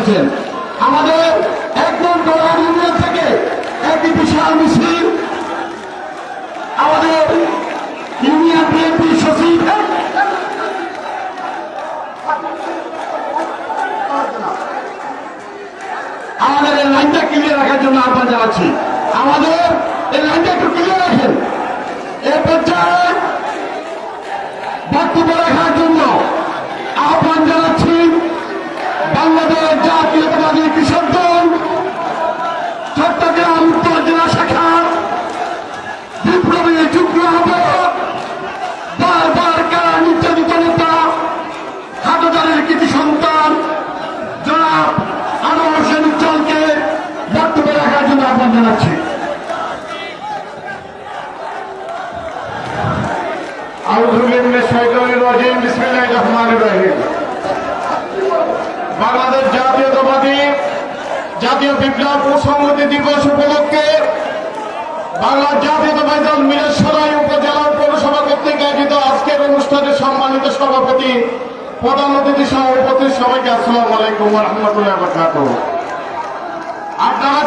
করেছেন। আমাদের একদম গোড়া ইউনিয়ন থেকে একটি বিশাল মিছিল আমাদের ইউনিয়ন বিএনপি সচিব আমাদের এই লাইনটা ক্লিয়ার রাখার জন্য আহ্বান জানাচ্ছি। আমাদের এই লাইনটা একটু ক্লিয়ার রাখেন। এই পর্যায়ে বক্তব্য রাখার জন্য আহ্বান জানাচ্ছি বাংলাদেশ জাতীয়তাবাদী কৃষক দল চট্টগ্রাম উত্তর জেলা শাখার বিপ্লবী যুগ্ম আহ্বায়ক বারবার কারা নির্যাতিত নেতা হাজারের কৃতি সন্তান জনাব আনোয়ার হোসেন উজ্জ্বলকে বক্তব্য রাখার জন্য আহ্বান জানাচ্ছি। বাংলাদেশ জাতীয়তাবাদী জাতীয় বিপ্লব ও সংহতি দিবস উপলক্ষে বাংলাদেশ জাতীয়তাবাদী দল মিরেশ্বরাই উপজেলা পৌরসভা কর্তৃক আয়োজিত আজকের অনুষ্ঠানের সম্মানিত সভাপতি প্রধান অতিথি সহ উপস্থিত সবাইকে আসসালামু আলাইকুম ওয়া রাহমাতুল্লাহি ওয়া বারাকাতুহু। আপনারা